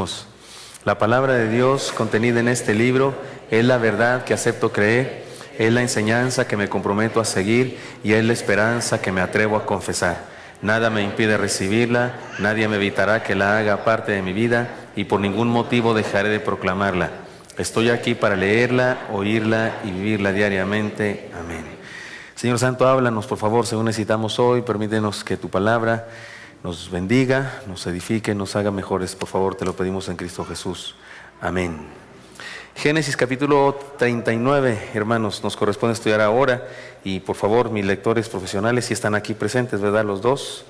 bautismos. La palabra de Dios contenida en este libro es la verdad que acepto creer, es la enseñanza que me comprometo a seguir y es la esperanza que me atrevo a confesar. Nada me impide recibirla, nadie me evitará que la haga parte de mi vida y por ningún motivo dejaré de proclamarla. Estoy aquí para leerla, oírla y vivirla diariamente. Amén. Señor Santo, háblanos por favor según necesitamos hoy. Permítenos que tu palabra nos bendiga, nos edifique, nos haga mejores. Por favor, te lo pedimos en Cristo Jesús. Amén. Génesis capítulo 39, hermanos, nos corresponde estudiar ahora. Y por favor, mis lectores profesionales, si están aquí presentes, ¿verdad? Los dos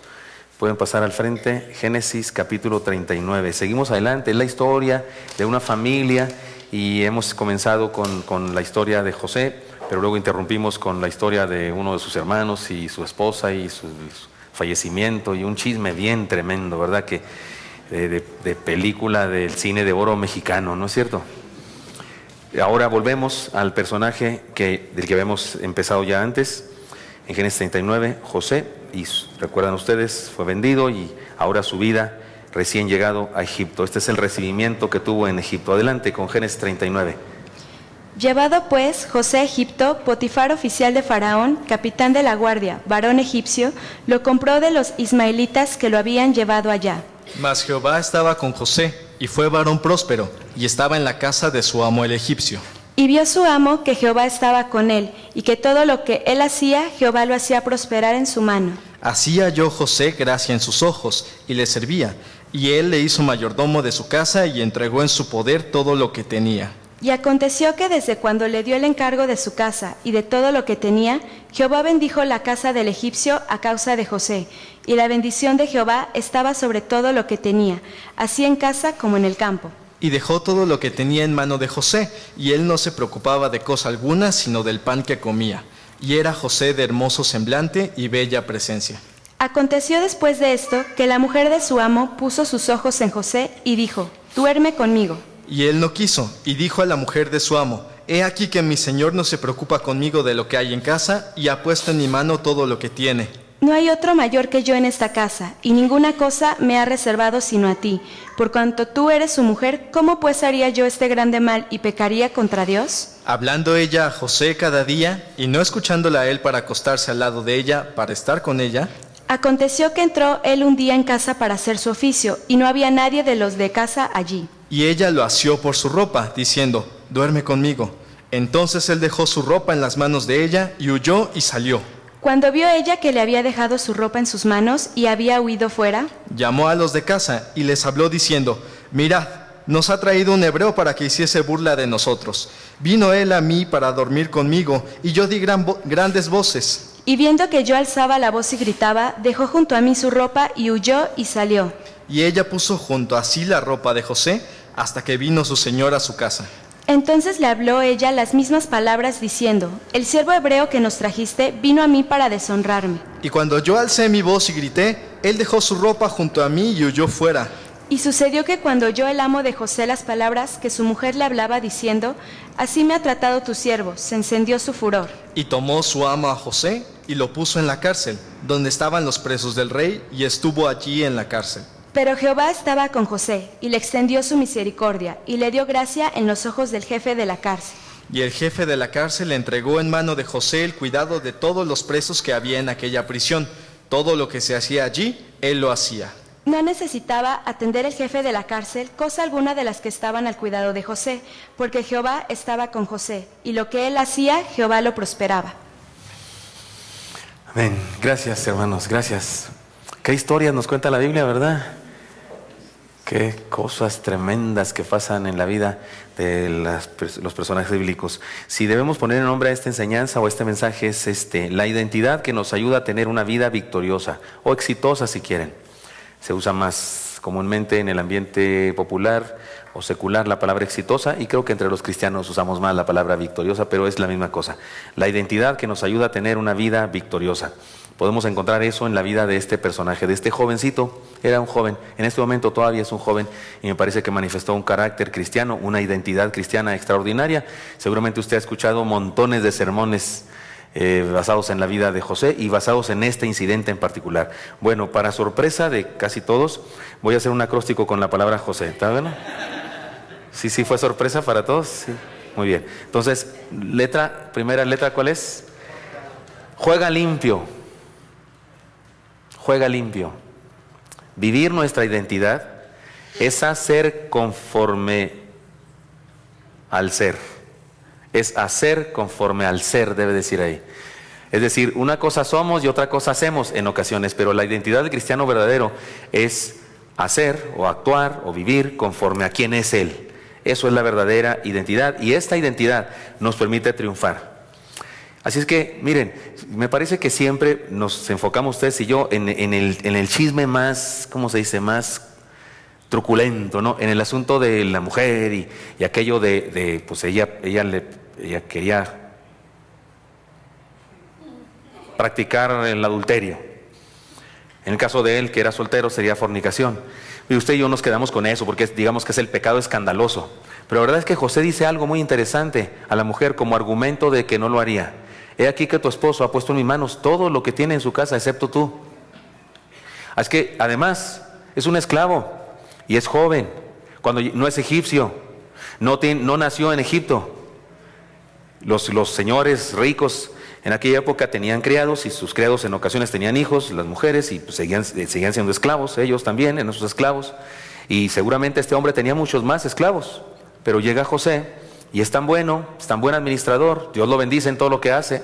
pueden pasar al frente. Génesis capítulo 39. Seguimos adelante, es la historia de una familia y hemos comenzado con la historia de José, pero luego interrumpimos con la historia de uno de sus hermanos y su esposa y su fallecimiento y un chisme bien tremendo, ¿verdad? Que de película del cine de oro mexicano, ¿no es cierto? Ahora volvemos al personaje del que habíamos empezado ya antes, en Génesis 39, José, y recuerdan ustedes, fue vendido y ahora su vida recién llegado a Egipto. Este es el recibimiento que tuvo en Egipto. Adelante con Génesis 39. Llevado pues José a Egipto, Potifar, oficial de Faraón, capitán de la guardia, varón egipcio, lo compró de los ismaelitas que lo habían llevado allá. Mas Jehová estaba con José, y fue varón próspero, y estaba en la casa de su amo el egipcio. Y vio su amo que Jehová estaba con él, y que todo lo que él hacía, Jehová lo hacía prosperar en su mano. Así halló José gracia en sus ojos, y le servía, y él le hizo mayordomo de su casa, y entregó en su poder todo lo que tenía. Y aconteció que desde cuando le dio el encargo de su casa y de todo lo que tenía, Jehová bendijo la casa del egipcio a causa de José, y la bendición de Jehová estaba sobre todo lo que tenía, así en casa como en el campo. Y dejó todo lo que tenía en mano de José, y él no se preocupaba de cosa alguna, sino del pan que comía. Y era José de hermoso semblante y bella presencia. Aconteció después de esto, que la mujer de su amo puso sus ojos en José y dijo: duerme conmigo. Y él no quiso, y dijo a la mujer de su amo: he aquí que mi señor no se preocupa conmigo de lo que hay en casa, y ha puesto en mi mano todo lo que tiene. No hay otro mayor que yo en esta casa, y ninguna cosa me ha reservado sino a ti. Por cuanto tú eres su mujer, ¿cómo pues haría yo este grande mal y pecaría contra Dios? Hablando ella a José cada día, y no escuchándola a él para acostarse al lado de ella, para estar con ella, aconteció que entró él un día en casa para hacer su oficio, y no había nadie de los de casa allí. Y ella lo asió por su ropa, diciendo: duerme conmigo. Entonces él dejó su ropa en las manos de ella, y huyó y salió. Cuando vio ella que le había dejado su ropa en sus manos y había huido fuera, llamó a los de casa y les habló diciendo: mirad, nos ha traído un hebreo para que hiciese burla de nosotros. Vino él a mí para dormir conmigo, y yo di grandes voces. Y viendo que yo alzaba la voz y gritaba, dejó junto a mí su ropa y huyó y salió. Y ella puso junto a sí la ropa de José, hasta que vino su señor a su casa. Entonces le habló ella las mismas palabras diciendo: el siervo hebreo que nos trajiste vino a mí para deshonrarme. Y cuando yo alcé mi voz y grité, él dejó su ropa junto a mí y huyó fuera. Y sucedió que cuando oyó el amo de José las palabras que su mujer le hablaba diciendo: así me ha tratado tu siervo, se encendió su furor. Y tomó su amo a José y lo puso en la cárcel, donde estaban los presos del rey, y estuvo allí en la cárcel. Pero Jehová estaba con José, y le extendió su misericordia, y le dio gracia en los ojos del jefe de la cárcel. Y el jefe de la cárcel le entregó en mano de José el cuidado de todos los presos que había en aquella prisión. Todo lo que se hacía allí, él lo hacía. No necesitaba atender el jefe de la cárcel cosa alguna de las que estaban al cuidado de José, porque Jehová estaba con José, y lo que él hacía, Jehová lo prosperaba. Amén. Gracias, hermanos, gracias. Qué historias nos cuenta la Biblia, ¿verdad? Qué cosas tremendas que pasan en la vida de los personajes bíblicos. Si debemos poner nombre a esta enseñanza o este mensaje, es la identidad que nos ayuda a tener una vida victoriosa o exitosa, si quieren. Se usa más comúnmente en el ambiente popular o secular la palabra exitosa, y creo que entre los cristianos usamos más la palabra victoriosa, pero es la misma cosa. La identidad que nos ayuda a tener una vida victoriosa. Podemos encontrar eso en la vida de este personaje, de este jovencito. Era un joven, en este momento todavía es un joven, y me parece que manifestó un carácter cristiano, una identidad cristiana extraordinaria. Seguramente usted ha escuchado montones de sermones basados en la vida de José y basados en este incidente en particular. Bueno, para sorpresa de casi todos, voy a hacer un acróstico con la palabra José. ¿Está bien? Sí, fue sorpresa para todos. Sí, muy bien. Entonces, primera letra, ¿cuál es? Juega limpio. Juega limpio. Vivir nuestra identidad es hacer conforme al ser. Es hacer conforme al ser, debe decir ahí. Es decir, una cosa somos y otra cosa hacemos en ocasiones, pero la identidad del cristiano verdadero es hacer o actuar o vivir conforme a quién es Él. Eso es la verdadera identidad y esta identidad nos permite triunfar. Así es que, miren, me parece que siempre nos enfocamos ustedes y yo en el chisme más, ¿cómo se dice?, más truculento, ¿no? En el asunto de la mujer y aquello de pues ella quería practicar el adulterio. En el caso de él, que era soltero, sería fornicación. Y usted y yo nos quedamos con eso porque digamos que es el pecado escandaloso. Pero la verdad es que José dice algo muy interesante a la mujer como argumento de que no lo haría. He aquí que tu esposo ha puesto en mis manos todo lo que tiene en su casa excepto tú. Es que además es un esclavo y es joven, cuando no es egipcio, no nació en Egipto. Los señores ricos en aquella época tenían criados y sus criados en ocasiones tenían hijos, las mujeres, y pues seguían siendo esclavos, ellos también, en esos esclavos. Y seguramente este hombre tenía muchos más esclavos, pero llega José y es tan bueno, es tan buen administrador, Dios lo bendice en todo lo que hace,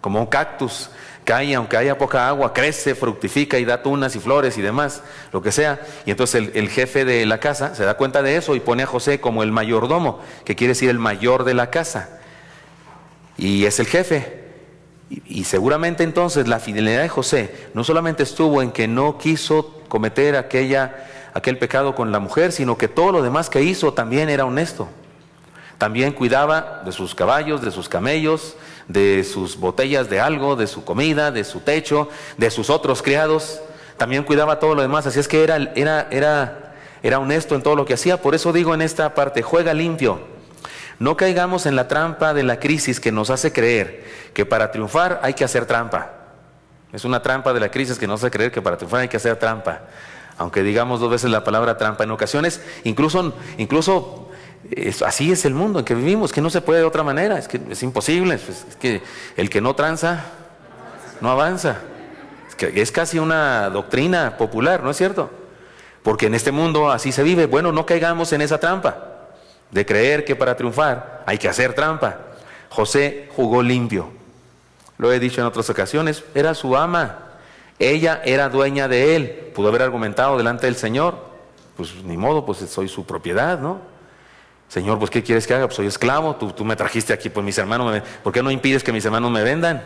como un cactus, cae, aunque haya poca agua, crece, fructifica y da tunas y flores y demás, lo que sea. Y entonces el jefe de la casa se da cuenta de eso y pone a José como el mayordomo, que quiere decir el mayor de la casa. Y es el jefe. Y seguramente entonces la fidelidad de José no solamente estuvo en que no quiso cometer aquel pecado con la mujer, sino que todo lo demás que hizo también era honesto. También cuidaba de sus caballos, de sus camellos, de sus botellas de algo, de su comida, de su techo, de sus otros criados. También cuidaba todo lo demás. Así es que era honesto en todo lo que hacía. Por eso digo en esta parte, juega limpio. No caigamos en la trampa de la crisis que nos hace creer que para triunfar hay que hacer trampa. Es una trampa de la crisis que nos hace creer que para triunfar hay que hacer trampa. Aunque digamos 2 veces la palabra trampa, en ocasiones, incluso así es el mundo en que vivimos, que no se puede de otra manera, es que es imposible, es que el que no tranza, no avanza. Es casi una doctrina popular, ¿no es cierto? Porque en este mundo así se vive. Bueno, no caigamos en esa trampa de creer que para triunfar hay que hacer trampa. José jugó limpio. Lo he dicho en otras ocasiones, era su ama. Ella era dueña de él. Pudo haber argumentado delante del Señor. Pues ni modo, pues soy su propiedad, ¿no? Señor, pues ¿qué quieres que haga? Pues soy esclavo, tú me trajiste aquí, pues mis hermanos, ¿por qué no impides que mis hermanos me vendan?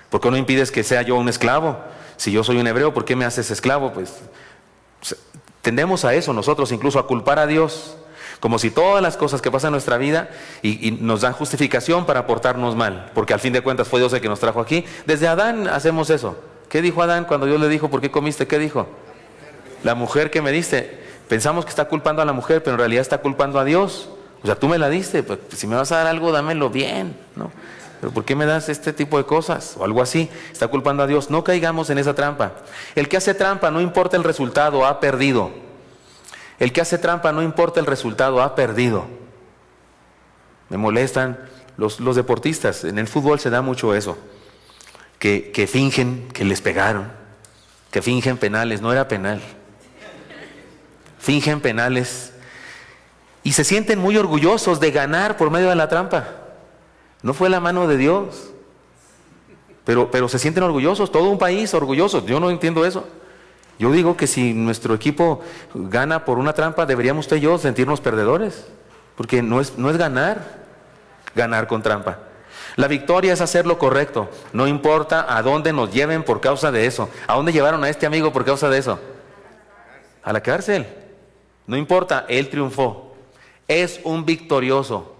¿Por qué no impides que sea yo un esclavo? Si yo soy un hebreo, ¿por qué me haces esclavo? Pues tendemos a eso nosotros, incluso a culpar a Dios, como si todas las cosas que pasan en nuestra vida y nos dan justificación para portarnos mal, porque al fin de cuentas fue Dios el que nos trajo aquí. Desde Adán hacemos eso. ¿Qué dijo Adán cuando Dios le dijo, ¿por qué comiste? ¿Qué dijo? La mujer que me diste. Pensamos que está culpando a la mujer, pero en realidad está culpando a Dios. O sea, tú me la diste, pues si me vas a dar algo, dámelo bien, ¿no? Pero ¿por qué me das este tipo de cosas? O algo así, está culpando a Dios. No caigamos en esa trampa. El que hace trampa, no importa el resultado, ha perdido. El que hace trampa, no importa el resultado, ha perdido. Me molestan los deportistas. En el fútbol se da mucho eso. Que fingen que les pegaron, que fingen penales, no era penal. Fingen penales y se sienten muy orgullosos de ganar por medio de la trampa. No fue la mano de Dios, pero se sienten orgullosos, todo un país orgulloso. Yo no entiendo eso. Yo digo que si nuestro equipo gana por una trampa, deberíamos usted y yo sentirnos perdedores, porque no es ganar con trampa. La victoria es hacer lo correcto, no importa a dónde nos lleven por causa de eso. ¿A dónde llevaron a este amigo por causa de eso? A la cárcel. No importa, él triunfó. Es un victorioso.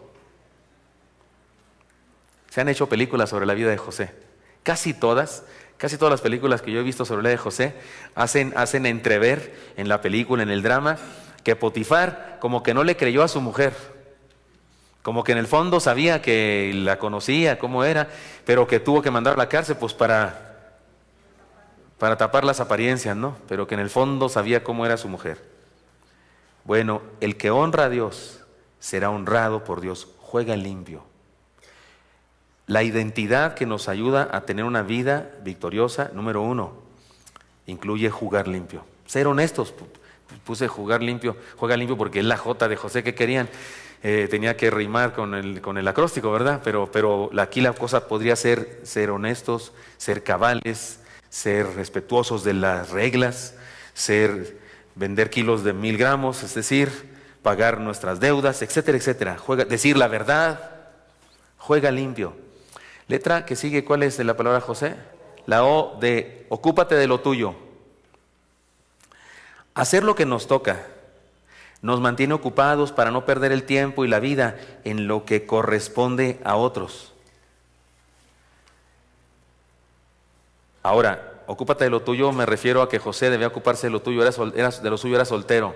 Se han hecho películas sobre la vida de José. Casi todas las películas que yo he visto sobre la vida de José hacen entrever en la película, en el drama, que Potifar como que no le creyó a su mujer. Como que en el fondo sabía que la conocía, cómo era, pero que tuvo que mandar a la cárcel pues para tapar las apariencias, ¿no? Pero que en el fondo sabía cómo era su mujer. Bueno, el que honra a Dios será honrado por Dios. Juega limpio. La identidad que nos ayuda a tener una vida victoriosa, número 1, incluye jugar limpio. Ser honestos. Puse jugar limpio, juega limpio porque es la J de José que querían. Tenía que rimar con el acróstico, ¿verdad? Pero aquí la cosa podría ser honestos, ser cabales, ser respetuosos de las reglas, vender kilos de 1000 gramos, es decir, pagar nuestras deudas, etcétera, etcétera. Decir la verdad, juega limpio. Letra que sigue, ¿cuál es de la palabra José? La O de ocúpate de lo tuyo. Hacer lo que nos toca nos mantiene ocupados para no perder el tiempo y la vida en lo que corresponde a otros. Ahora, ocúpate de lo tuyo, me refiero a que José debía ocuparse de lo tuyo, de lo suyo era soltero,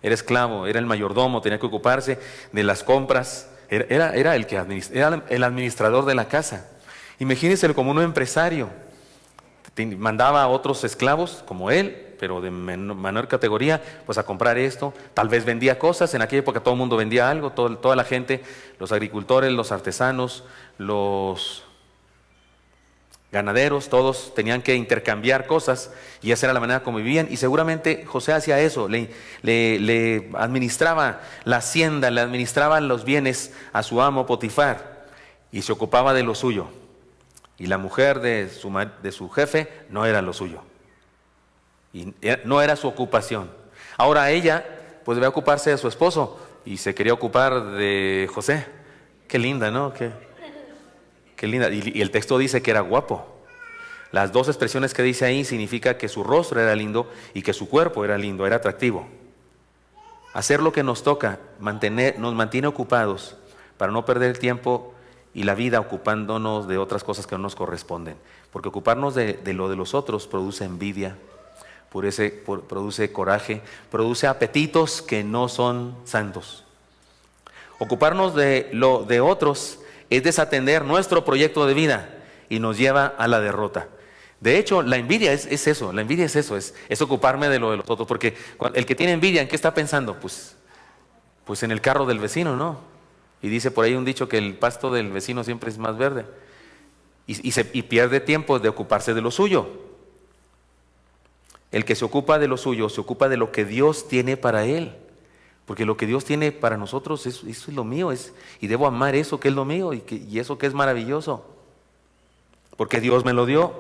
era esclavo, era el mayordomo, tenía que ocuparse de las compras, era el administrador de la casa. Imagínense como un empresario, mandaba a otros esclavos como él, pero de menor categoría, pues a comprar esto. Tal vez vendía cosas, en aquella época todo el mundo vendía algo, toda la gente, los agricultores, los artesanos, los ganaderos, todos tenían que intercambiar cosas y esa era la manera como vivían. Y seguramente José hacía eso, le administraba la hacienda, le administraba los bienes a su amo Potifar y se ocupaba de lo suyo. Y la mujer de su jefe no era lo suyo. Y no era su ocupación. Ahora ella pues debe ocuparse de su esposo y se quería ocupar de José. Qué linda, ¿no? Qué linda. Y el texto dice que era guapo. Las dos expresiones que dice ahí significa que su rostro era lindo y que su cuerpo era lindo, era atractivo. Hacer lo que nos toca, nos mantiene ocupados para no perder el tiempo y la vida ocupándonos de otras cosas que no nos corresponden. Porque ocuparnos de lo de los otros produce envidia, produce coraje, produce apetitos que no son santos. Ocuparnos de lo de otros es desatender nuestro proyecto de vida y nos lleva a la derrota. De hecho, la envidia es eso, la envidia es eso, es ocuparme de lo de los otros, porque el que tiene envidia, ¿en qué está pensando? Pues en el carro del vecino, ¿no? Y dice por ahí un dicho que el pasto del vecino siempre es más verde y pierde tiempo de ocuparse de lo suyo. El que se ocupa de lo suyo, se ocupa de lo que Dios tiene para él. Porque lo que Dios tiene para nosotros, eso es lo mío, y debo amar eso que es lo mío y eso que es maravilloso. Porque Dios me lo dio.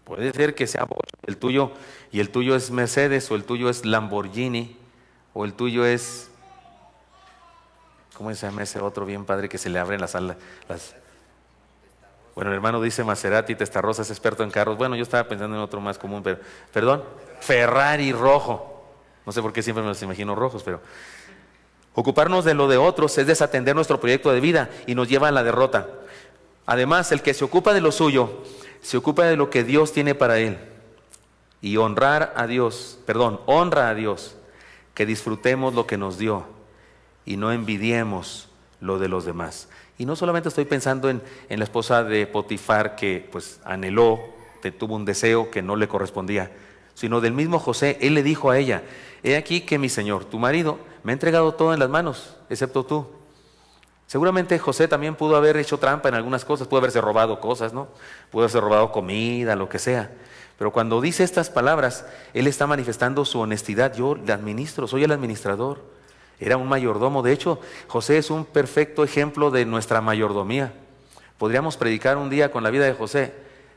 Puede ser que sea el tuyo, y el tuyo es Mercedes, o el tuyo es Lamborghini, o el tuyo es, ¿cómo se llama ese otro bien padre que se le abren las alas? Bueno, el hermano dice Maserati, Testarrosa, es experto en carros. Bueno, yo estaba pensando en otro más común, pero, perdón, Ferrari rojo. No sé por qué siempre me los imagino rojos, pero ocuparnos de lo de otros es desatender nuestro proyecto de vida y nos lleva a la derrota. Además, el que se ocupa de lo suyo, se ocupa de lo que Dios tiene para él. Y honra a Dios, que disfrutemos lo que nos dio y no envidiemos lo de los demás. Y no solamente estoy pensando en la esposa de Potifar que pues anheló, tuvo un deseo que no le correspondía, sino del mismo José. Él le dijo a ella: he aquí que mi señor, tu marido, me ha entregado todo en las manos, excepto tú. Seguramente José también pudo haber hecho trampa en algunas cosas, pudo haberse robado cosas, ¿no? Pudo haberse robado comida, lo que sea. Pero cuando dice estas palabras, él está manifestando su honestidad. Yo le administro, soy el administrador. Era un mayordomo. De hecho, José es un perfecto ejemplo de nuestra mayordomía. Podríamos predicar un día con la vida de José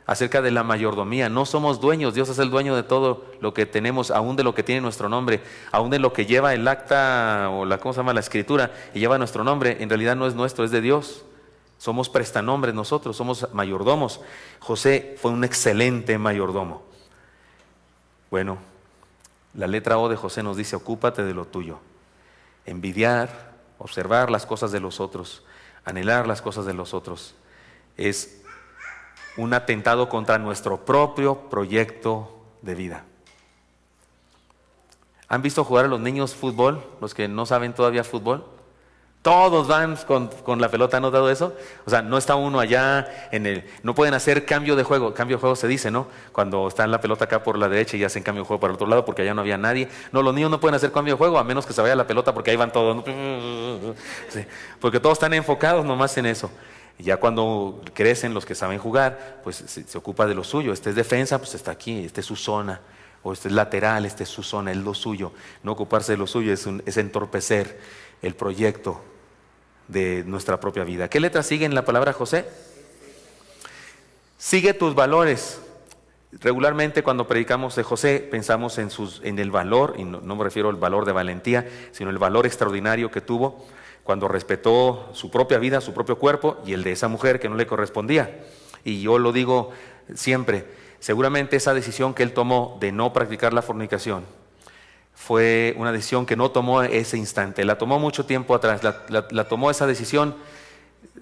acerca de la mayordomía. No somos dueños, Dios es el dueño de todo lo que tenemos, aún de lo que tiene nuestro nombre, aún de lo que lleva el acta o la escritura y lleva nuestro nombre. En realidad no es nuestro, es de Dios. Somos prestanombres nosotros, somos mayordomos. José fue un excelente mayordomo. Bueno, la letra O de José nos dice: ocúpate de lo tuyo. Envidiar, observar las cosas de los otros, anhelar las cosas de los otros, es un atentado contra nuestro propio proyecto de vida. ¿Han visto jugar a los niños fútbol? Los que no saben todavía fútbol. todos van con la pelota, ¿no has dado eso? O sea, no está uno allá no pueden hacer cambio de juego se dice, ¿no? Cuando está la pelota acá por la derecha y hacen cambio de juego para el otro lado porque allá no había nadie. No, los niños no pueden hacer cambio de juego a menos que se vaya la pelota porque ahí van todos. Sí, porque todos están enfocados nomás en eso. Y ya cuando crecen los que saben jugar, pues se ocupa de lo suyo. Este es defensa, pues está aquí, esta es su zona. O este es lateral, este es su zona, es lo suyo. No ocuparse de lo suyo es entorpecer el proyecto de nuestra propia vida. ¿Qué letra sigue en la palabra José? Sigue tus valores. Regularmente cuando predicamos de José pensamos en el valor, y no me refiero al valor de valentía, sino el valor extraordinario que tuvo cuando respetó su propia vida, su propio cuerpo y el de esa mujer que no le correspondía. Y yo lo digo siempre, seguramente esa decisión que él tomó de no practicar la fornicación fue una decisión que no tomó ese instante, la tomó mucho tiempo atrás, la tomó esa decisión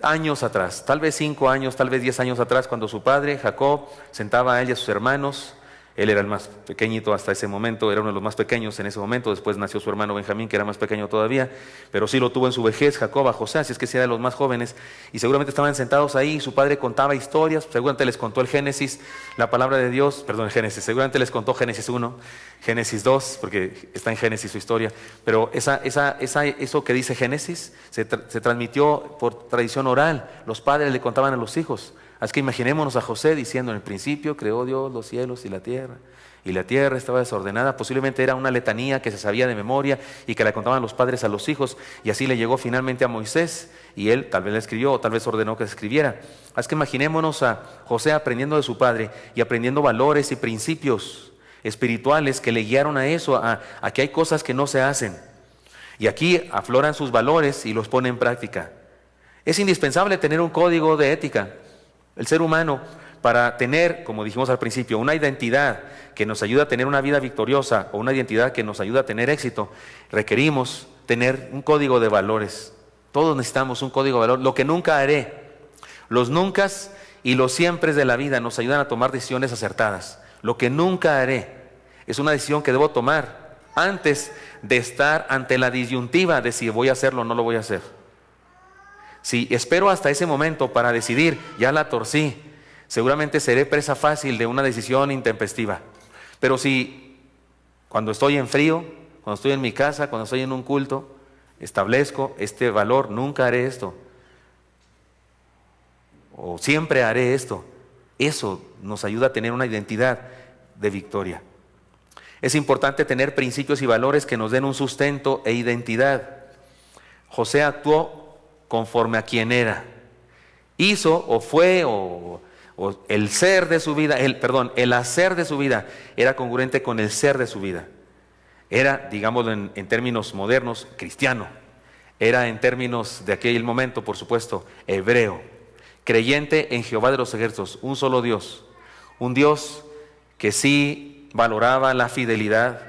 años atrás, tal vez 5 años, tal vez 10 años atrás, cuando su padre, Jacob, sentaba a él y a sus hermanos. Él era el más pequeñito hasta ese momento, era uno de los más pequeños en ese momento. Después nació su hermano Benjamín, que era más pequeño todavía, pero sí lo tuvo en su vejez Jacob a José, así es que sí era de los más jóvenes. Y seguramente estaban sentados ahí, y su padre contaba historias, seguramente les contó el Génesis, la palabra de Dios, perdón, el Génesis, seguramente les contó Génesis 1, Génesis 2, porque está en Génesis su historia. Pero eso que dice Génesis se transmitió por tradición oral, los padres le contaban a los hijos. Así que imaginémonos a José diciendo: en el principio creó Dios los cielos y la tierra estaba desordenada. Posiblemente era una letanía que se sabía de memoria y que la contaban los padres a los hijos, y así le llegó finalmente a Moisés, y él tal vez la escribió o tal vez ordenó que se escribiera. Así que imaginémonos a José aprendiendo de su padre y aprendiendo valores y principios espirituales que le guiaron a eso, a que hay cosas que no se hacen, y aquí afloran sus valores y los pone en práctica. Es indispensable tener un código de ética. El ser humano, para tener, como dijimos al principio, una identidad que nos ayuda a tener una vida victoriosa o una identidad que nos ayuda a tener éxito, requerimos tener un código de valores. Todos necesitamos un código de valores. Lo que nunca haré, los nunca y los siempre de la vida nos ayudan a tomar decisiones acertadas. Lo que nunca haré es una decisión que debo tomar antes de estar ante la disyuntiva de si voy a hacerlo o no lo voy a hacer. Si espero hasta ese momento para decidir, ya la torcí, seguramente seré presa fácil de una decisión intempestiva. Pero si cuando estoy en frío, cuando estoy en mi casa, cuando estoy en un culto, establezco este valor: nunca haré esto, o siempre haré esto, eso nos ayuda a tener una identidad de victoria. Es importante tener principios y valores que nos den un sustento e identidad. José actuó conforme a quien era, hizo o fue o el ser de su vida, el hacer de su vida era congruente con el ser de su vida. Era, digámoslo en términos modernos, cristiano. Era en términos de aquel momento, por supuesto, hebreo, creyente en Jehová de los ejércitos, un solo Dios, un Dios que sí valoraba la fidelidad,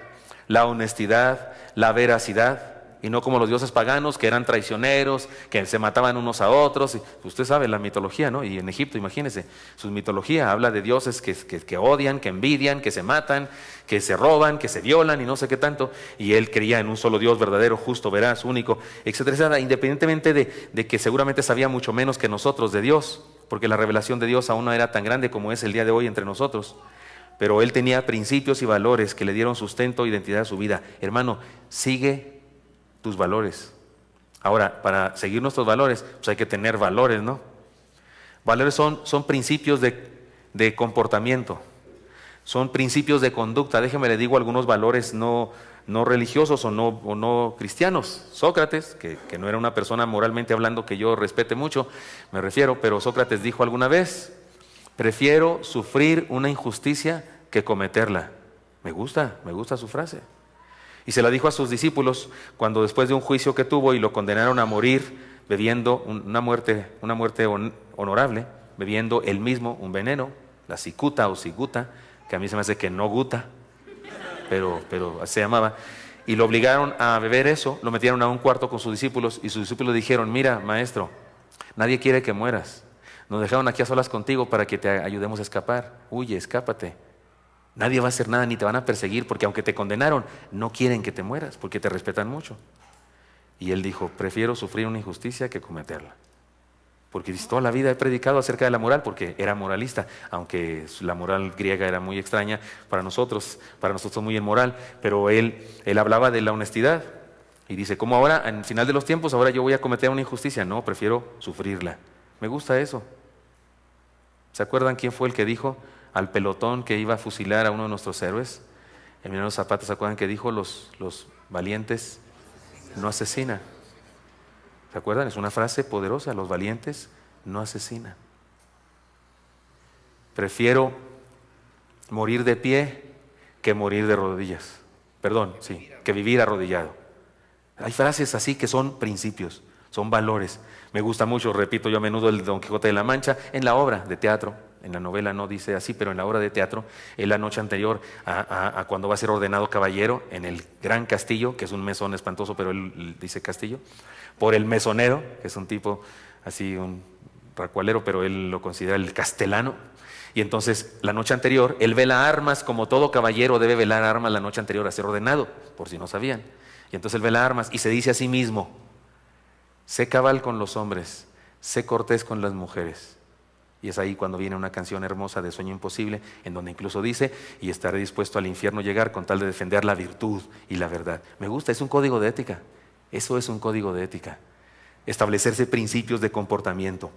la honestidad, la veracidad, y no como los dioses paganos que eran traicioneros, que se mataban unos a otros. Y usted sabe la mitología, ¿no? Y en Egipto, imagínese, su mitología habla de dioses que odian, que envidian, que se matan, que se roban, que se violan y no sé qué tanto. Y él creía en un solo Dios verdadero, justo, veraz, único, etcétera, etcétera, independientemente de que seguramente sabía mucho menos que nosotros de Dios, porque la revelación de Dios aún no era tan grande como es el día de hoy entre nosotros. Pero él tenía principios y valores que le dieron sustento e identidad a su vida. Hermano, sigue tus valores. Ahora, para seguir nuestros valores, pues hay que tener valores, ¿no? Valores son principios de comportamiento, son principios de conducta. Déjeme le digo algunos valores no religiosos o no cristianos. Sócrates, que no era una persona moralmente hablando que yo respete mucho, me refiero, pero Sócrates dijo alguna vez: prefiero sufrir una injusticia que cometerla. Me gusta su frase. Y se la dijo a sus discípulos cuando, después de un juicio que tuvo y lo condenaron a morir bebiendo una muerte honorable, bebiendo él mismo un veneno, la cicuta o ciguta, que a mí se me hace que no guta, pero se llamaba, y lo obligaron a beber eso, lo metieron a un cuarto con sus discípulos, y sus discípulos dijeron: mira, maestro, nadie quiere que mueras, nos dejaron aquí a solas contigo para que te ayudemos a escapar, huye, escápate. Nadie va a hacer nada ni te van a perseguir, porque aunque te condenaron, no quieren que te mueras, porque te respetan mucho. Y él dijo, prefiero sufrir una injusticia que cometerla. Porque dice, toda la vida he predicado acerca de la moral, porque era moralista, aunque la moral griega era muy extraña para nosotros muy inmoral, pero él hablaba de la honestidad. Y dice, como ahora, en el final de los tiempos, ahora yo voy a cometer una injusticia. No, prefiero sufrirla. Me gusta eso. ¿Se acuerdan quién fue el que dijo al pelotón que iba a fusilar a uno de nuestros héroes? Emiliano Zapata, ¿se acuerdan que dijo, los valientes no asesinan? ¿Se acuerdan? Es una frase poderosa, los valientes no asesinan. Prefiero morir de pie que morir de rodillas. Perdón, sí, que vivir arrodillado. Hay frases así que son principios, son valores. Me gusta mucho, repito yo a menudo, el Don Quijote de la Mancha, en la obra de teatro. En la novela no dice así, pero en la obra de teatro, en la noche anterior a cuando va a ser ordenado caballero en el gran castillo, que es un mesón espantoso, pero él dice castillo, por el mesonero, que es un tipo así, un racualero, pero él lo considera el castelano. Y entonces la noche anterior, él vela armas, como todo caballero debe velar armas la noche anterior a ser ordenado, por si no sabían. Y entonces él vela armas y se dice a sí mismo, sé cabal con los hombres, sé cortés con las mujeres. Y es ahí cuando viene una canción hermosa de Sueño Imposible, en donde incluso dice, y estaré dispuesto al infierno llegar con tal de defender la virtud y la verdad. Me gusta, es un código de ética. Eso es un código de ética. Establecerse principios de comportamiento.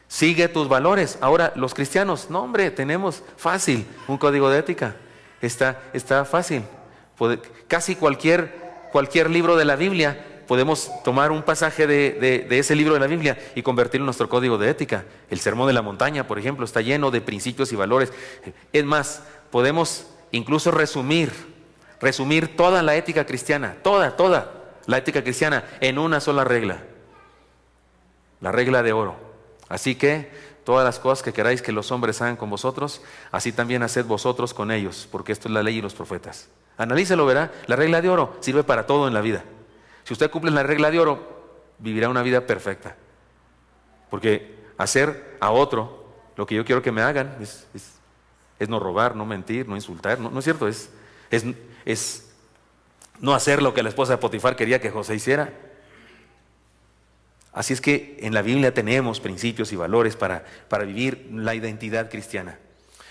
Sigue tus valores. Ahora, los cristianos, no hombre, tenemos fácil un código de ética. Está fácil. Casi cualquier libro de la Biblia, podemos tomar un pasaje de ese libro de la Biblia y convertirlo en nuestro código de ética. El Sermón de la Montaña, por ejemplo, está lleno de principios y valores. Es más, podemos incluso resumir toda la ética cristiana, toda la ética cristiana en una sola regla. La regla de oro. Así que todas las cosas que queráis que los hombres hagan con vosotros, así también haced vosotros con ellos, porque esto es la ley y los profetas. Analícelo, verá. La regla de oro sirve para todo en la vida. Si usted cumple la regla de oro, vivirá una vida perfecta. Porque hacer a otro lo que yo quiero que me hagan es no robar, no mentir, no insultar. No es cierto, es no hacer lo que la esposa de Potifar quería que José hiciera. Así es que en la Biblia tenemos principios y valores para vivir la identidad cristiana.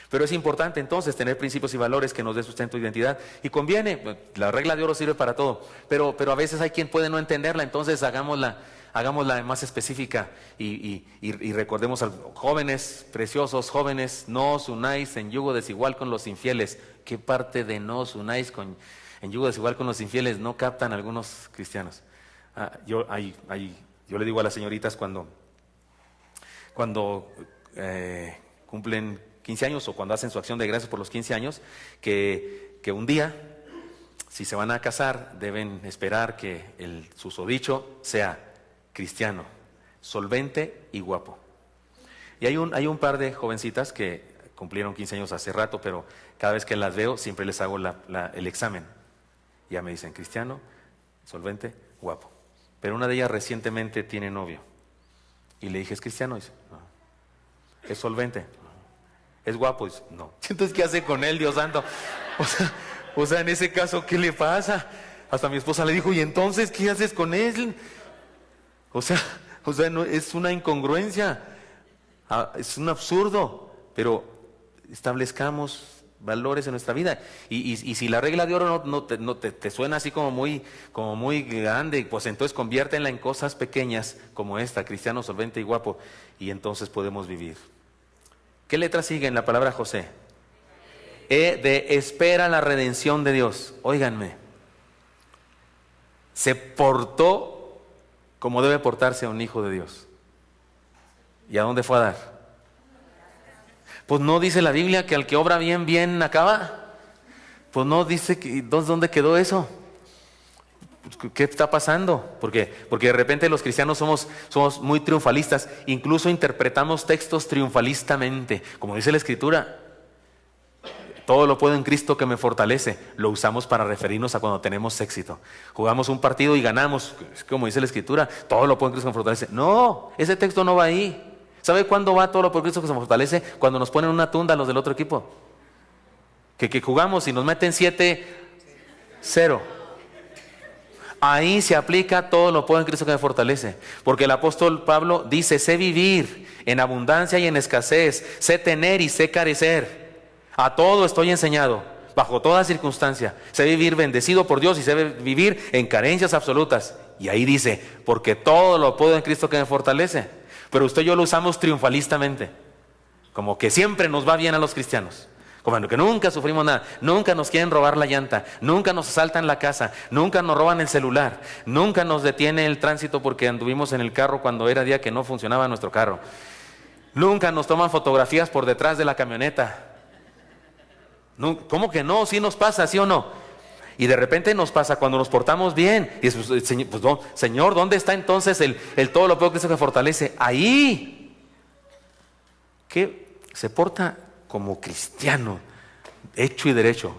Pero es importante entonces tener principios y valores que nos dé sustento de identidad. Y conviene, la regla de oro sirve para todo, pero a veces hay quien puede no entenderla, entonces hagámosla más específica y recordemos a jóvenes preciosos, jóvenes, no os unáis en yugo desigual con los infieles. ¿Qué parte de no os unáis en yugo desigual con los infieles no captan algunos cristianos? Yo le digo a las señoritas cuando cumplen 15 años o cuando hacen su acción de gracias por los 15 años, que un día, si se van a casar, deben esperar que el susodicho sea cristiano, solvente y guapo. Y hay un par de jovencitas que cumplieron 15 años hace rato, pero cada vez que las veo siempre les hago el examen. Ya me dicen cristiano, solvente, guapo. Pero una de ellas recientemente tiene novio. Y le dije, ¿es cristiano? Dice, no. ¿Es solvente? ¿Es guapo? Dice, no. Entonces, ¿qué hace con él, Dios santo? O sea, en ese caso, ¿qué le pasa? Hasta mi esposa le dijo, ¿y entonces qué haces con él? O sea, no, es una incongruencia. Es un absurdo. Pero establezcamos valores en nuestra vida. Y si la regla de oro no te suena así como muy grande, pues entonces conviértenla en cosas pequeñas como esta, cristiano, solvente y guapo, y entonces podemos vivir. ¿Qué letra sigue en la palabra José? De espera la redención de Dios. Óiganme, se portó como debe portarse un hijo de Dios. ¿Y a dónde fue a dar? Pues no dice la Biblia que al que obra bien, bien acaba. Pues no dice ¿dónde quedó eso? ¿Qué está pasando? Porque de repente los cristianos somos muy triunfalistas, incluso interpretamos textos triunfalistamente, como dice la Escritura. Todo lo puedo en Cristo que me fortalece. Lo usamos para referirnos a cuando tenemos éxito. Jugamos un partido y ganamos, como dice la Escritura, todo lo puedo en Cristo que me fortalece. No, ese texto no va ahí. ¿Sabe cuándo va todo lo por Cristo que se fortalece? Cuando nos ponen una tunda los del otro equipo. Que jugamos y nos meten 7-0. ahí se aplica todo lo puedo en Cristo que me fortalece. Porque el apóstol Pablo dice, sé vivir en abundancia y en escasez, sé tener y sé carecer. A todo estoy enseñado, bajo toda circunstancia. Sé vivir bendecido por Dios y sé vivir en carencias absolutas. Y ahí dice, porque todo lo puedo en Cristo que me fortalece. Pero usted y yo lo usamos triunfalistamente, como que siempre nos va bien a los cristianos, como que nunca sufrimos nada, nunca nos quieren robar la llanta, nunca nos asaltan la casa, nunca nos roban el celular, nunca nos detiene el tránsito porque anduvimos en el carro cuando era día que no funcionaba nuestro carro, nunca nos toman fotografías por detrás de la camioneta. ¿Cómo que no? ¿Sí nos pasa, sí o no? Y de repente nos pasa cuando nos portamos bien. Y es, pues, Señor, ¿dónde está entonces el todo lo puedo Cristo que fortalece? Ahí. Que se porta como cristiano, hecho y derecho.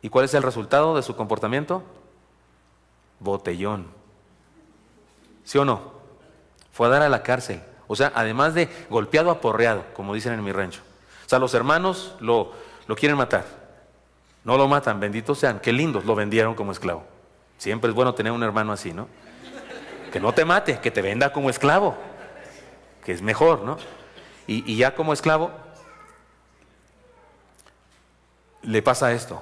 ¿Y cuál es el resultado de su comportamiento? Botellón. ¿Sí o no? Fue a dar a la cárcel. O sea, además de golpeado, aporreado, como dicen en mi rancho. O sea, los hermanos lo quieren matar. No lo matan, benditos sean, qué lindos, lo vendieron como esclavo. Siempre es bueno tener un hermano así, ¿no? Que no te mate, que te venda como esclavo, que es mejor, ¿no? Y ya como esclavo, le pasa esto,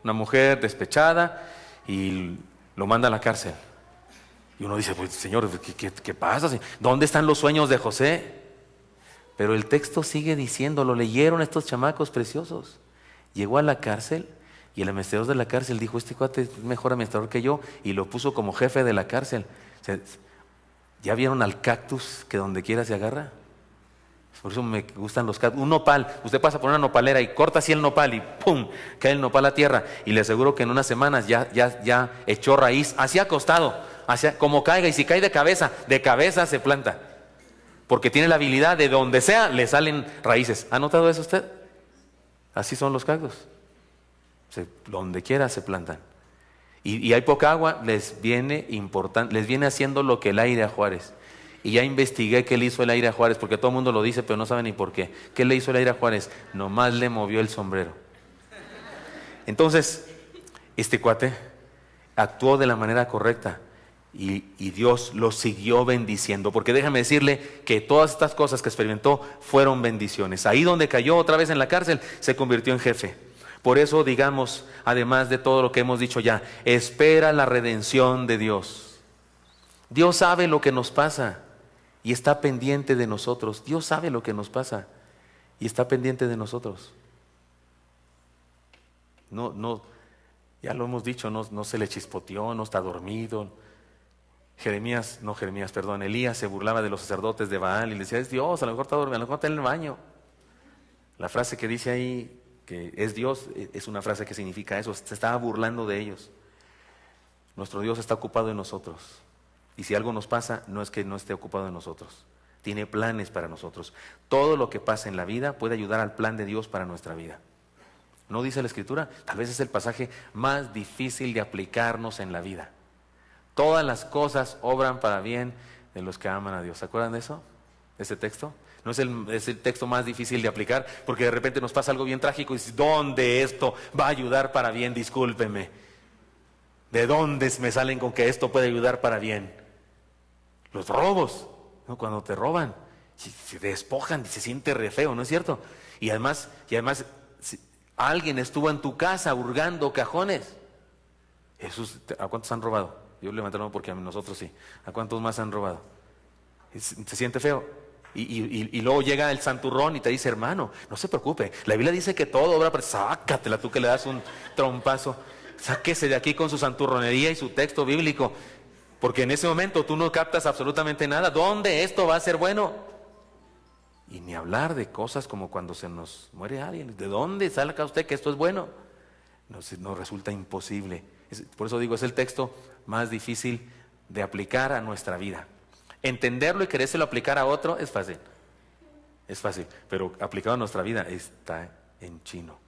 una mujer despechada y lo manda a la cárcel. Y uno dice, pues Señor, ¿qué pasa? ¿Dónde están los sueños de José? Pero el texto sigue diciendo, lo leyeron estos chamacos preciosos. Llegó a la cárcel. Y el administrador de la cárcel dijo, este cuate es mejor administrador que yo, y lo puso como jefe de la cárcel. O sea, ¿ya vieron al cactus que donde quiera se agarra? Por eso me gustan los cactus. Un nopal, usted pasa por una nopalera y corta así el nopal y ¡pum! Cae el nopal a tierra. Y le aseguro que en unas semanas ya echó raíz, así acostado, como caiga, y si cae de cabeza se planta. Porque tiene la habilidad de donde sea le salen raíces. ¿Ha notado eso usted? Así son los cactus. Donde quiera se plantan. Y hay poca agua, les viene haciendo lo que el aire a Juárez. Y ya investigué qué le hizo el aire a Juárez, porque todo el mundo lo dice, pero no sabe ni por qué. ¿Qué le hizo el aire a Juárez? Nomás le movió el sombrero. Entonces, este cuate actuó de la manera correcta y Dios lo siguió bendiciendo, porque déjame decirle que todas estas cosas que experimentó fueron bendiciones. Ahí donde cayó otra vez en la cárcel, se convirtió en jefe. Por eso digamos, además de todo lo que hemos dicho ya, espera la redención de Dios. Dios sabe lo que nos pasa y está pendiente de nosotros. Dios sabe lo que nos pasa y está pendiente de nosotros. No, ya lo hemos dicho, no se le chispoteó, no está dormido. Elías se burlaba de los sacerdotes de Baal y le decía, es Dios, a lo mejor está dormido, a lo mejor está en el baño. La frase que dice ahí, que es Dios, es una frase que significa eso, se estaba burlando de ellos. Nuestro Dios está ocupado en nosotros, y si algo nos pasa, no es que no esté ocupado en nosotros, tiene planes para nosotros. Todo lo que pasa en la vida puede ayudar al plan de Dios para nuestra vida. ¿No dice la Escritura? Tal vez es el pasaje más difícil de aplicarnos en la vida. Todas las cosas obran para bien de los que aman a Dios. ¿Se acuerdan de eso? ¿De ese texto? No es el texto más difícil de aplicar, porque de repente nos pasa algo bien trágico y dices, ¿dónde esto va a ayudar para bien? Discúlpeme. ¿De dónde me salen con que esto puede ayudar para bien? Los robos, ¿no? Cuando te roban, se despojan y se siente re feo, ¿no es cierto? Y además, alguien estuvo en tu casa hurgando cajones. Jesús, ¿a cuántos han robado? Yo levanté la mano porque a nosotros sí. ¿A cuántos más han robado? Se siente feo. Y luego llega el santurrón y te dice, hermano, no se preocupe, la Biblia dice que todo obra, pero sácatela tú que le das un trompazo, sáquese de aquí con su santurronería y su texto bíblico, porque en ese momento tú no captas absolutamente nada. ¿Dónde esto va a ser bueno? Y ni hablar de cosas como cuando se nos muere alguien. ¿De dónde saca usted que esto es bueno? Nos resulta imposible. Por eso digo, es el texto más difícil de aplicar a nuestra vida. Entenderlo y querérselo aplicar a otro es fácil, pero aplicado a nuestra vida está en chino.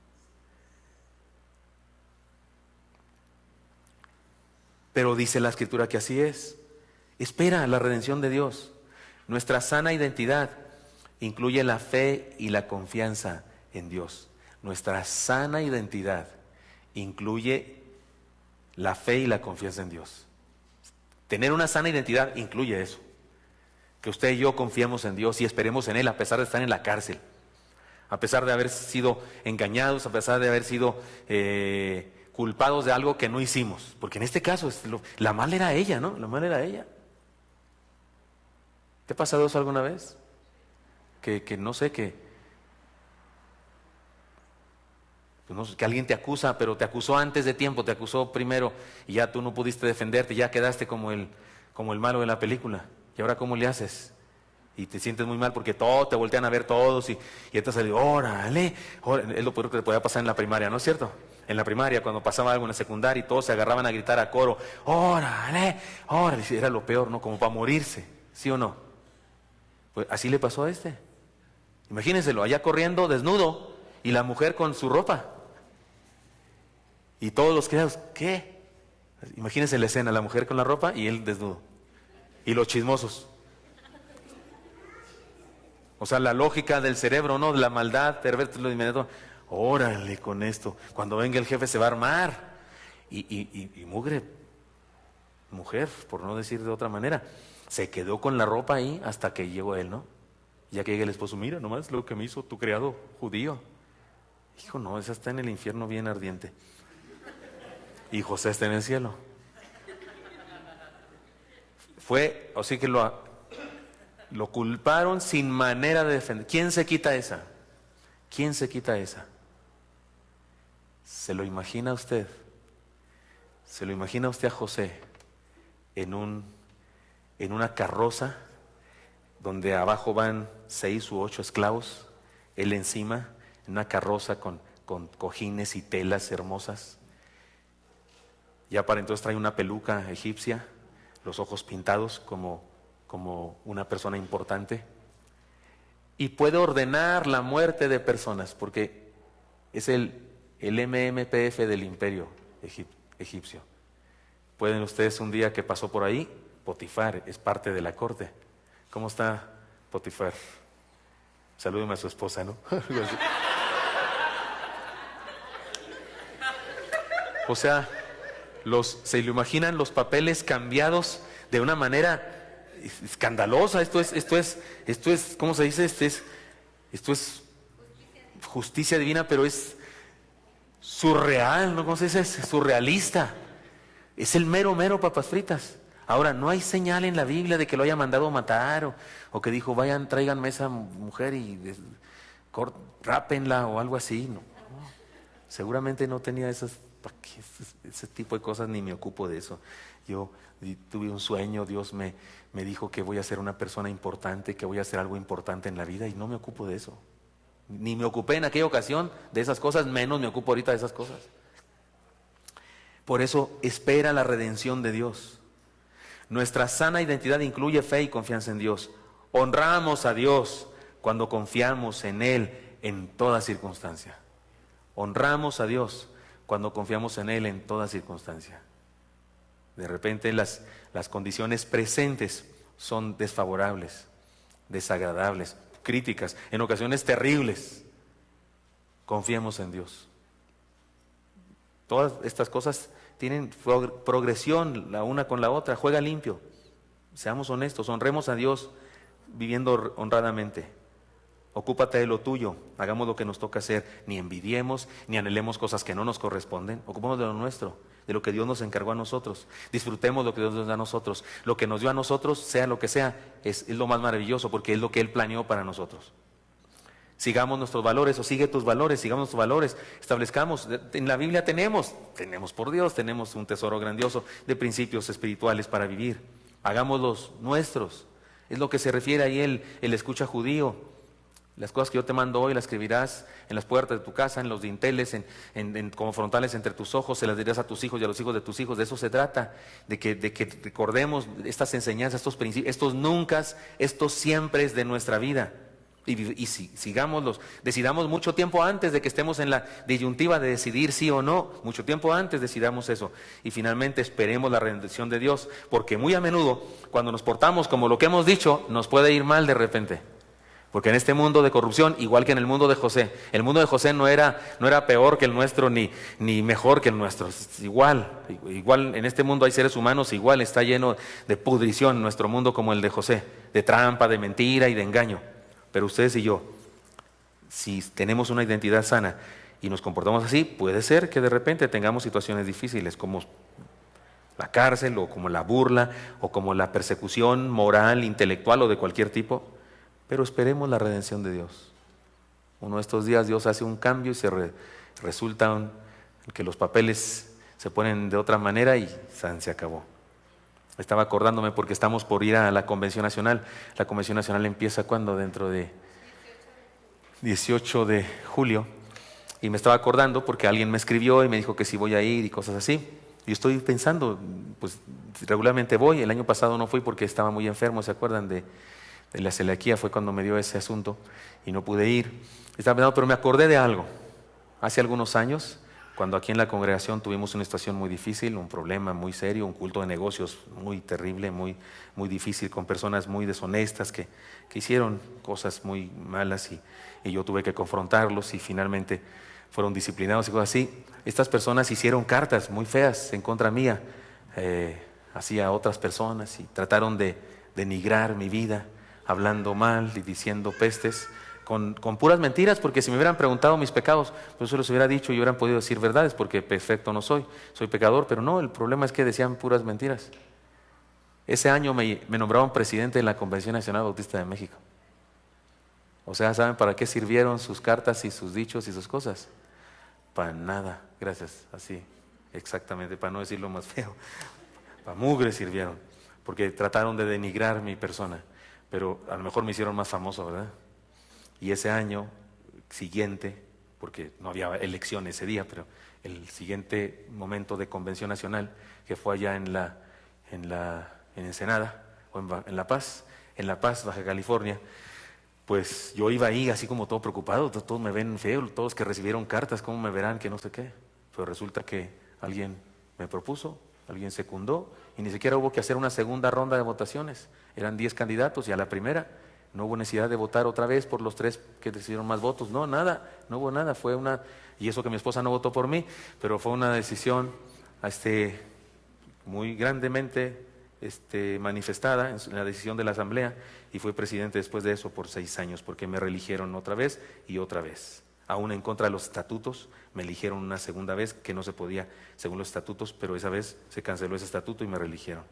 Pero dice la Escritura que así es. Espera la redención de Dios. Nuestra sana identidad incluye la fe y la confianza en Dios. Nuestra sana identidad incluye la fe y la confianza en Dios. Tener una sana identidad incluye eso. Que usted y yo confiemos en Dios y esperemos en Él a pesar de estar en la cárcel. A pesar de haber sido engañados, a pesar de haber sido culpados de algo que no hicimos. Porque en este caso, la mala era ella, ¿no? La mala era ella. ¿Te ha pasado eso alguna vez? Que no sé, que alguien te acusa, pero te acusó antes de tiempo, te acusó primero y ya tú no pudiste defenderte, ya quedaste como el malo de la película. ¿Y ahora cómo le haces? Y te sientes muy mal porque todos te voltean a ver todos y entonces le digo, órale, es lo peor que te podía pasar en la primaria, ¿no es cierto? En la primaria, cuando pasaba algo en la secundaria y todos se agarraban a gritar a coro, órale, órale, era lo peor, ¿no? Como para morirse, ¿sí o no? Pues así le pasó a este. Imagínenselo, allá corriendo desnudo y la mujer con su ropa. Y todos los criados, ¿qué? Imagínense la escena, la mujer con la ropa y él desnudo. Y los chismosos. O sea, la lógica del cerebro, ¿no? De la maldad, pervertir lo inmediato. Órale con esto. Cuando venga el jefe se va a armar. Y mugre, mujer, por no decir de otra manera, se quedó con la ropa ahí hasta que llegó él, ¿no? Ya que llega el esposo, mira nomás lo que me hizo tu criado judío. Hijo, no, esa está en el infierno bien ardiente. Y José está en el cielo. Fue, así que lo culparon sin manera de defender. ¿Quién se quita esa? ¿Quién se quita esa? ¿Se lo imagina usted? ¿Se lo imagina usted a José en una carroza donde abajo van 6 u 8 esclavos, él encima, en una carroza con cojines y telas hermosas? Ya para entonces trae una peluca egipcia, los ojos pintados como una persona importante, y puede ordenar la muerte de personas porque es el MMPF del imperio egipcio. Pueden ustedes, un día que pasó por ahí, Potifar es parte de la corte. ¿Cómo está Potifar? Salúdeme a su esposa, ¿no? O sea, ¿se lo imaginan los papeles cambiados de una manera escandalosa? Esto es, ¿cómo se dice? Esto es justicia divina, pero es surreal, ¿no? ¿Cómo se dice? Es surrealista. Es el mero papas fritas. Ahora, no hay señal en la Biblia de que lo haya mandado a matar o que dijo, vayan, tráiganme a esa mujer y rápenla o algo así. No. Seguramente no tenía ese tipo de cosas, ni me ocupo de eso. Yo tuve un sueño, Dios me dijo que voy a ser una persona importante, que voy a hacer algo importante en la vida y no me ocupo de eso. Ni me ocupé en aquella ocasión de esas cosas, menos me ocupo ahorita de esas cosas. Por eso espera la redención de Dios. Nuestra sana identidad incluye fe y confianza en Dios. Honramos a Dios cuando confiamos en Él en toda circunstancia. Honramos a Dios cuando confiamos en Él en toda circunstancia. De repente las condiciones presentes son desfavorables, desagradables, críticas, en ocasiones terribles. Confiemos en Dios. Todas estas cosas tienen progresión la una con la otra. Juega limpio. Seamos honestos, honremos a Dios viviendo honradamente. Ocúpate de lo tuyo, hagamos lo que nos toca hacer. Ni envidiemos, ni anhelemos cosas que no nos corresponden. Ocupemos de lo nuestro, de lo que Dios nos encargó a nosotros. Disfrutemos lo que Dios nos da a nosotros. Lo que nos dio a nosotros, sea lo que sea, es lo más maravilloso porque es lo que Él planeó para nosotros. Sigamos nuestros valores, o sigue tus valores, sigamos nuestros valores, establezcamos. En la Biblia tenemos por Dios, tenemos un tesoro grandioso de principios espirituales para vivir. Hagámoslos nuestros. Es lo que se refiere ahí el escucha judío. Las cosas que yo te mando hoy las escribirás en las puertas de tu casa, en los dinteles, como frontales entre tus ojos, se las dirás a tus hijos y a los hijos de tus hijos. De eso se trata, de que recordemos estas enseñanzas, estos principios, estos nunca, estos siempre es de nuestra vida. Y sigámoslos, decidamos mucho tiempo antes de que estemos en la disyuntiva de decidir sí o no, mucho tiempo antes decidamos eso. Y finalmente esperemos la redención de Dios, porque muy a menudo, cuando nos portamos como lo que hemos dicho, nos puede ir mal de repente. Porque en este mundo de corrupción, igual que en el mundo de José, el mundo de José no era peor que el nuestro ni mejor que el nuestro. Es igual en este mundo hay seres humanos, igual está lleno de pudrición nuestro mundo como el de José, de trampa, de mentira y de engaño. Pero ustedes y yo, si tenemos una identidad sana y nos comportamos así, puede ser que de repente tengamos situaciones difíciles como la cárcel o como la burla o como la persecución moral, intelectual o de cualquier tipo. Pero esperemos la redención de Dios. Uno de estos días Dios hace un cambio y resulta que los papeles se ponen de otra manera y se acabó. Estaba acordándome porque estamos por ir a la Convención Nacional. La Convención Nacional empieza ¿cuándo? Dentro de 18 de julio. Y me estaba acordando porque alguien me escribió y me dijo que sí voy a ir y cosas así. Y estoy pensando, pues regularmente voy. El año pasado no fui porque estaba muy enfermo, ¿se acuerdan de la celiaquía? Fue cuando me dio ese asunto y no pude ir. Estaba pensando, pero me acordé de algo. Hace algunos años, cuando aquí en la congregación tuvimos una situación muy difícil, un problema muy serio, un culto de negocios muy terrible, muy difícil, con personas muy deshonestas que hicieron cosas muy malas y yo tuve que confrontarlos y finalmente fueron disciplinados y cosas así. Estas personas hicieron cartas muy feas en contra mía, hacia otras personas y trataron de denigrar mi vida, hablando mal y diciendo pestes, con puras mentiras, porque si me hubieran preguntado mis pecados, pues yo les hubiera dicho y hubieran podido decir verdades, porque perfecto no soy pecador, pero no, el problema es que decían puras mentiras. Ese año me nombraron presidente de la Convención Nacional Bautista de México. O sea, ¿saben para qué sirvieron sus cartas y sus dichos y sus cosas? Para nada, gracias, así, exactamente, para no decirlo más feo. Para mugre sirvieron, porque trataron de denigrar mi persona, pero a lo mejor me hicieron más famoso, ¿verdad? Y ese año siguiente, porque no había elección ese día, pero el siguiente momento de Convención Nacional, que fue allá en Ensenada, o en La Paz, Baja California, pues yo iba ahí así como todo preocupado, todos me ven feo, todos que recibieron cartas, ¿cómo me verán? Que no sé qué. Pero resulta que alguien me propuso, alguien secundó, y ni siquiera hubo que hacer una segunda ronda de votaciones. Eran 10 candidatos y a la primera no hubo necesidad de votar otra vez por los 3 que recibieron más votos. No, nada, no hubo nada. Fue y eso que mi esposa no votó por mí, pero fue una decisión muy grandemente manifestada en la decisión de la asamblea, y fui presidente después de eso por 6 años, porque me reeligieron otra vez y otra vez. Aún en contra de los estatutos, me eligieron una segunda vez que no se podía según los estatutos, pero esa vez se canceló ese estatuto y me reeligieron.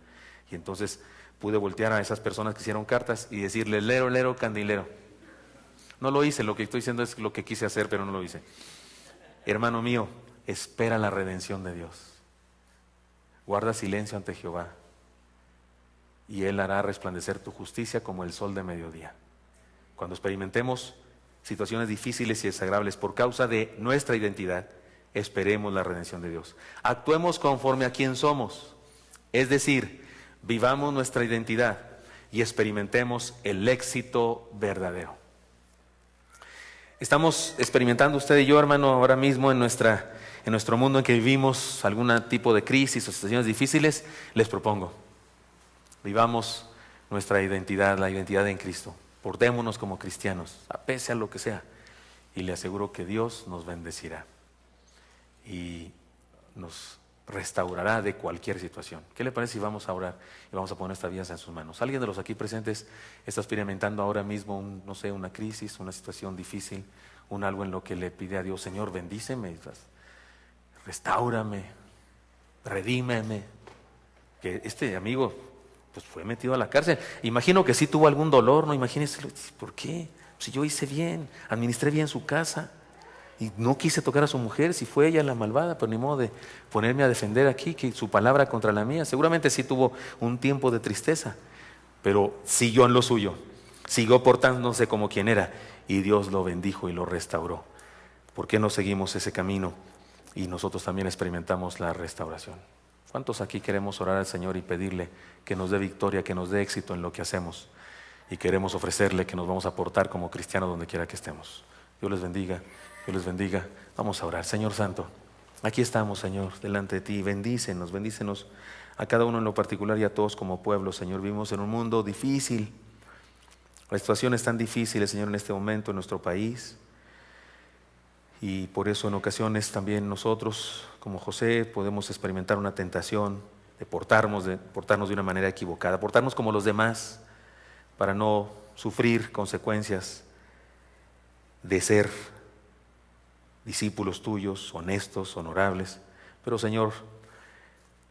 Y entonces pude voltear a esas personas que hicieron cartas y decirle, lero, lero, candilero. No lo hice, lo que estoy diciendo es lo que quise hacer, pero no lo hice. Hermano mío, espera la redención de Dios. Guarda silencio ante Jehová, y Él hará resplandecer tu justicia como el sol de mediodía. Cuando experimentemos situaciones difíciles y desagradables por causa de nuestra identidad, esperemos la redención de Dios. Actuemos conforme a quien somos, es decir, vivamos nuestra identidad y experimentemos el éxito verdadero. Estamos experimentando usted y yo, hermano, ahora mismo en nuestro mundo en que vivimos algún tipo de crisis o situaciones difíciles. Les propongo, vivamos nuestra identidad, la identidad en Cristo. Portémonos como cristianos, a pese a lo que sea, y le aseguro que Dios nos bendecirá y nos restaurará de cualquier situación. ¿Qué le parece si vamos a orar y vamos a poner nuestras vidas en sus manos? ¿Alguien de los aquí presentes está experimentando ahora mismo una crisis, una situación difícil, algo en lo que le pide a Dios, Señor, bendíceme, restáurame, redímeme? Que este amigo pues fue metido a la cárcel. Imagino que sí tuvo algún dolor, ¿no? Imagínese, ¿por qué? Si yo hice bien, administré bien su casa y no quise tocar a su mujer, si fue ella la malvada, pero ni modo de ponerme a defender aquí, que su palabra contra la mía. Seguramente sí tuvo un tiempo de tristeza, pero siguió en lo suyo, siguió portándose como quien era, y Dios lo bendijo y lo restauró. ¿Por qué no seguimos ese camino y nosotros también experimentamos la restauración? ¿Cuántos aquí queremos orar al Señor y pedirle que nos dé victoria, que nos dé éxito en lo que hacemos? Y queremos ofrecerle que nos vamos a portar como cristianos donde quiera que estemos. Dios les bendiga, Dios les bendiga. Vamos a orar. Señor Santo, aquí estamos, Señor, delante de ti. Bendícenos a cada uno en lo particular y a todos como pueblo, Señor. Vivimos en un mundo difícil, La situación es tan difícil, Señor, en este momento en nuestro país. Y por eso en ocasiones también nosotros, como José, podemos experimentar una tentación de portarnos de una manera equivocada, portarnos como los demás para no sufrir consecuencias de ser discípulos tuyos, honestos, honorables. Pero Señor,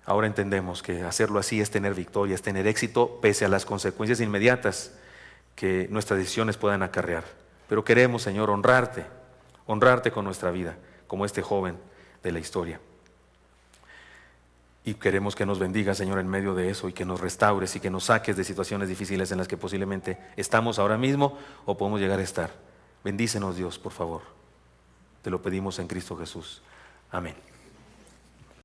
ahora entendemos que hacerlo así es tener victoria, es tener éxito pese a las consecuencias inmediatas que nuestras decisiones puedan acarrear. Pero queremos, Señor, honrarte con nuestra vida, como este joven de la historia. Y queremos que nos bendiga, Señor, en medio de eso, y que nos restaures y que nos saques de situaciones difíciles en las que posiblemente estamos ahora mismo o podemos llegar a estar. Bendícenos, Dios, por favor. Te lo pedimos en Cristo Jesús. Amén.